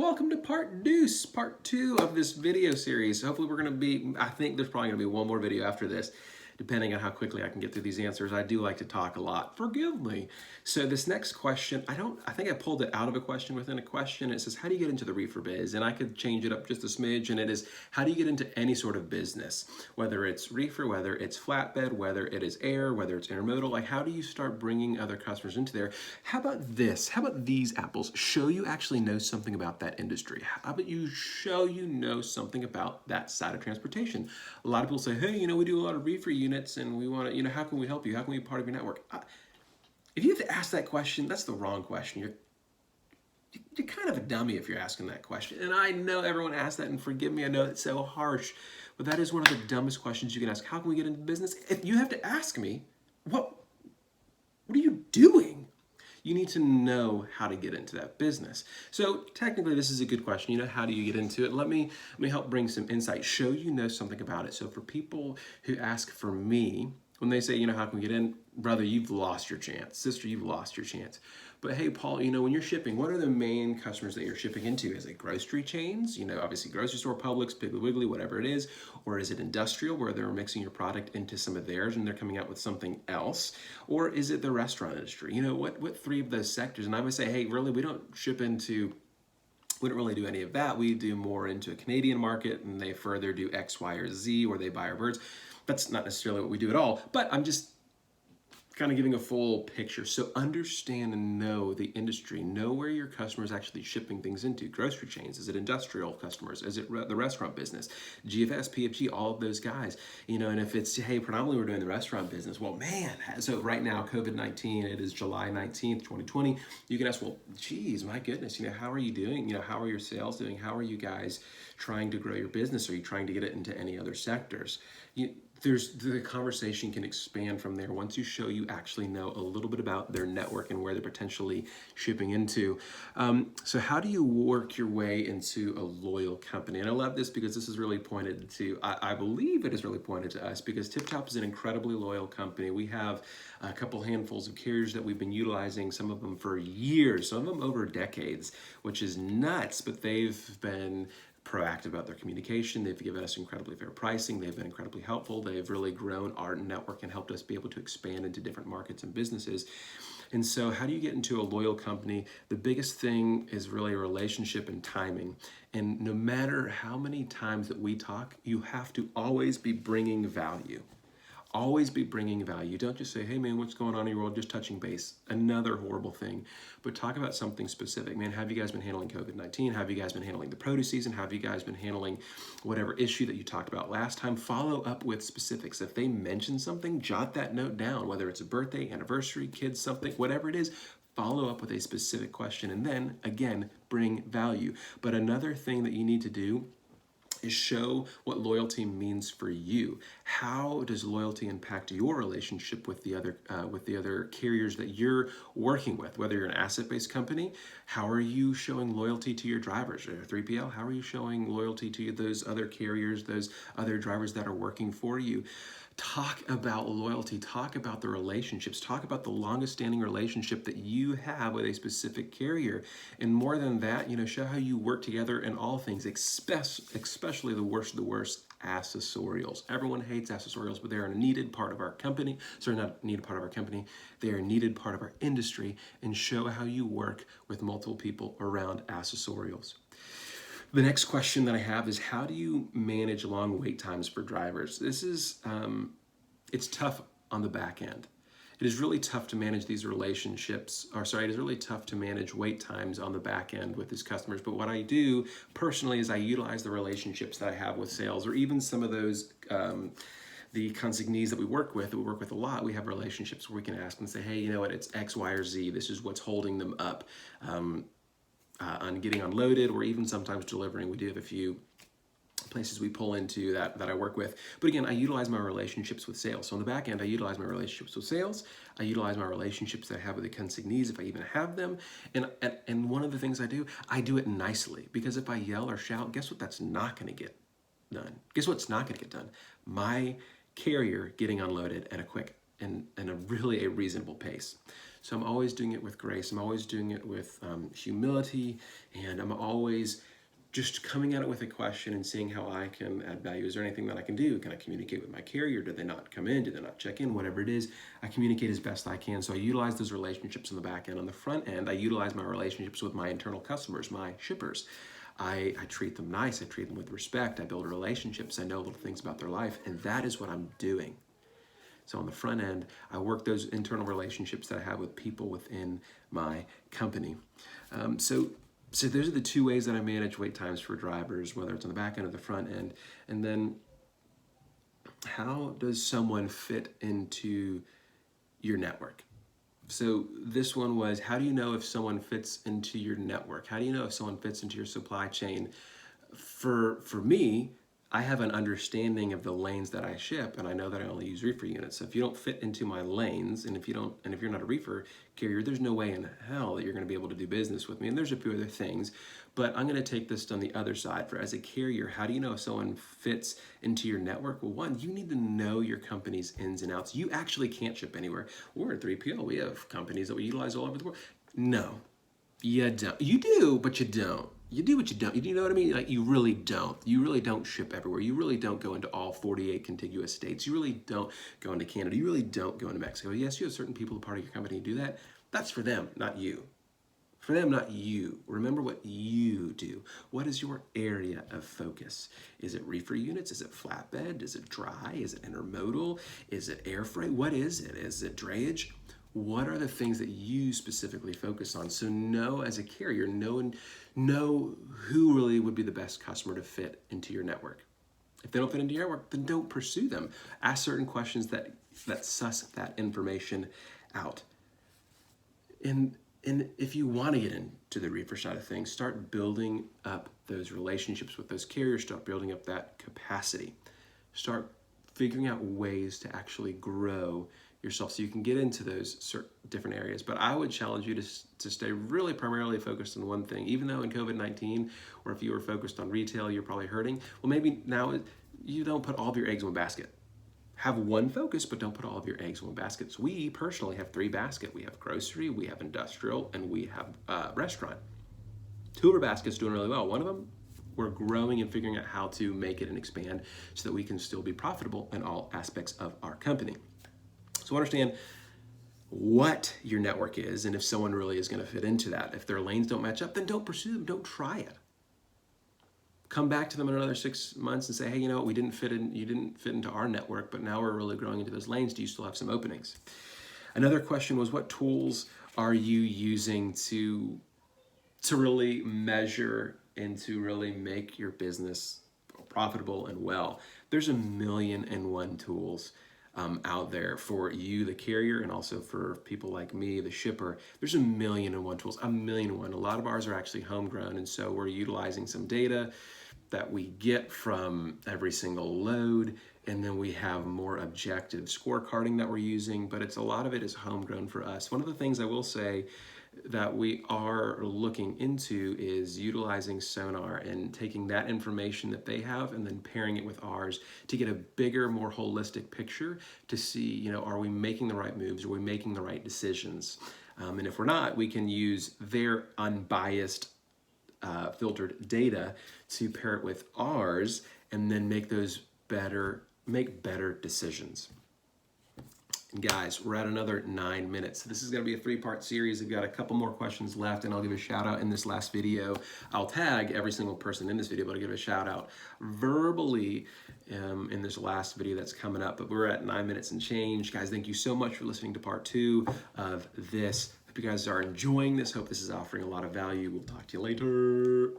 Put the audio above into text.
Welcome to part two of this video series. Hopefully I think there's probably gonna be one more video after this, depending on how quickly I can get through these answers. I do like to talk a lot, forgive me. So this next question, I think I pulled it out of a question within a question. It says, how do you get into the reefer biz? And I could change it up just a smidge, and it is, how do you get into any sort of business? Whether it's reefer, whether it's flatbed, whether it is air, whether it's intermodal, like how do you start bringing other customers into there? How about this? How about these apples? Show you actually know something about that industry. How about you show you know something about that side of transportation? A lot of people say, hey, we do a lot of reefer units and we want to, how can we help you? How can we be part of your network? If you have to ask that question, that's the wrong question. You're kind of a dummy if you're asking that question. And I know everyone asks that, and forgive me, I know it's so harsh, but that is one of the dumbest questions you can ask. How can we get into business? If you have to ask me, what are you doing? You need to know how to get into that business. So technically this is a good question. How do you get into it? Let me help bring some insight, show you know something about it. So for people who ask for me, when they say, how can we get in? Brother, you've lost your chance. Sister, you've lost your chance. But hey, Paul, when you're shipping, what are the main customers that you're shipping into? Is it grocery chains? Obviously grocery store, Publix, Piggly Wiggly, whatever it is. Or is it industrial where they're mixing your product into some of theirs and they're coming out with something else? Or is it the restaurant industry? What three of those sectors? And I would say, hey, really, we don't really do any of that. We do more into a Canadian market, and they further do X, Y, or Z, or they buy our birds. That's not necessarily what we do at all, but I'm just kind of giving a full picture. So understand and know the industry, know where your customer is actually shipping things into. Grocery chains, is it industrial customers? Is it the restaurant business? GFS, PFG, all of those guys. And if it's, hey, predominantly we're doing the restaurant business, well, man, so right now, COVID-19, it is July 19th, 2020. You can ask, well, geez, my goodness, how are you doing? How are your sales doing? How are you guys trying to grow your business? Are you trying to get it into any other sectors? The conversation can expand from there once you show you actually know a little bit about their network and where they're potentially shipping into. So how do you work your way into a loyal company? And I love this because this is really pointed to, I believe it is really pointed to us, because TipTop is an incredibly loyal company. We have a couple handfuls of carriers that we've been utilizing, some of them for years, some of them over decades, which is nuts, but they've been proactive about their communication. They've given us incredibly fair pricing. They've been incredibly helpful. They've really grown our network and helped us be able to expand into different markets and businesses. And so how do you get into a loyal company? The biggest thing is really a relationship and timing. And no matter how many times that we talk, you have to always be bringing value. Always be bringing value. Don't just say, hey man, what's going on in your world? Just touching base. Another horrible thing. But talk about something specific. Man, have you guys been handling COVID-19? Have you guys been handling the produce season? Have you guys been handling whatever issue that you talked about last time? Follow up with specifics. If they mention something, jot that note down, whether it's a birthday, anniversary, kids, something, whatever it is. Follow up with a specific question, and then again, bring value. But another thing that you need to do is show what loyalty means for you. How does loyalty impact your relationship with the other carriers that you're working with? Whether you're an asset-based company, how are you showing loyalty to your drivers? Or 3PL, how are you showing loyalty to those other carriers, those other drivers that are working for you? Talk about loyalty, talk about the relationships, talk about the longest standing relationship that you have with a specific carrier. And more than that, show how you work together in all things, especially the worst of the worst, accessorials. Everyone hates accessorials, but they're a needed part of our company. Sorry, not a needed part of our company. They are a needed part of our industry, and show how you work with multiple people around accessorials. The next question that I have is, how do you manage long wait times for drivers? This is, it's tough on the back end. It is really tough to manage these relationships, it is really tough to manage wait times on the back end with these customers. But what I do personally is I utilize the relationships that I have with sales, or even some of those, the consignees that we work with a lot. We have relationships where we can ask and say, hey, you know what, it's X, Y, or Z. This is what's holding them up. On getting unloaded, or even sometimes delivering. We do have a few places we pull into that I work with. But again, I utilize my relationships with sales. So on the back end, I utilize my relationships with sales. I utilize my relationships that I have with the consignees, if I even have them. And one of the things I do it nicely. Because if I yell or shout, guess what that's not going to get done? Guess what's not going to get done? My carrier getting unloaded at a quick and a really reasonable pace. So I'm always doing it with grace. I'm always doing it with humility, and I'm always just coming at it with a question and seeing how I can add value. Is there anything that I can do? Can I communicate with my carrier? Did they not come in? Did they not check in? Whatever it is, I communicate as best I can. So I utilize those relationships on the back end. On the front end, I utilize my relationships with my internal customers, my shippers. I treat them nice. I treat them with respect. I build relationships. I know little things about their life, and that is what I'm doing. So on the front end, I work those internal relationships that I have with people within my company. So those are the two ways that I manage wait times for drivers, whether it's on the back end or the front end. And then how does someone fit into your network? So this one was, how do you know if someone fits into your network? How do you know if someone fits into your supply chain? For me, I have an understanding of the lanes that I ship, and I know that I only use reefer units. So if you don't fit into my lanes, and if you're not a reefer carrier, there's no way in hell that you're going to be able to do business with me. And there's a few other things, but I'm going to take this on the other side. For as a carrier, how do you know if someone fits into your network? Well, one, you need to know your company's ins and outs. You actually can't ship anywhere. We're a 3PL. We have companies that we utilize all over the world. No, you don't. You do, but you don't. You do what you don't. You know what I mean? Like, you really don't. You really don't ship everywhere. You really don't go into all 48 contiguous states. You really don't go into Canada. You really don't go into Mexico. Yes, you have certain people, part of your company, who do that. That's for them, not you. For them, not you. Remember what you do. What is your area of focus? Is it reefer units? Is it flatbed? Is it dry? Is it intermodal? Is it air freight? What is it? Is it drayage? What are the things that you specifically focus on? So know as a carrier, know who really would be the best customer to fit into your network. If they don't fit into your network, then don't pursue them. Ask certain questions that suss that information out. And if you want to get into the reefer side of things, start building up those relationships with those carriers, start building up that capacity. Start figuring out ways to actually grow yourself so you can get into those certain different areas. But I would challenge you to stay really primarily focused on one thing. Even though in COVID-19, or if you were focused on retail, you're probably hurting. Well, maybe now you don't put all of your eggs in one basket. Have one focus, but don't put all of your eggs in one basket. So we personally have 3 baskets. We have grocery, we have industrial, and we have restaurant. 2 of our baskets doing really well. One of them, we're growing and figuring out how to make it and expand so that we can still be profitable in all aspects of our company. So understand what your network is, and if someone really is going to fit into that. If their lanes don't match up, then don't pursue them. Don't try it. Come back to them in another 6 months and say, hey, you know what, you didn't fit into our network, but now we're really growing into those lanes. Do you still have some openings? Another question was, what tools are you using to really measure and to really make your business profitable and well? There's 1,000,001 tools out there for you, the carrier, and also for people like me, the shipper. There's 1,000,001 tools, 1,000,001. A lot of ours are actually homegrown, and so we're utilizing some data that we get from every single load, and then we have more objective scorecarding that we're using, but a lot of it is homegrown for us. One of the things I will say that we are looking into is utilizing Sonar and taking that information that they have and then pairing it with ours to get a bigger, more holistic picture to see, are we making the right moves? Are we making the right decisions? And if we're not, we can use their unbiased filtered data to pair it with ours and then make better decisions. And guys, we're at another 9 minutes. This is going to be a 3-part series. I've got a couple more questions left, and I'll give a shout out in this last video. I'll tag every single person in this video, but I'll give a shout out verbally in this last video that's coming up. But we're at 9 minutes and change. Guys, thank you so much for listening to part 2 of this. Hope you guys are enjoying this. Hope this is offering a lot of value. We'll talk to you later.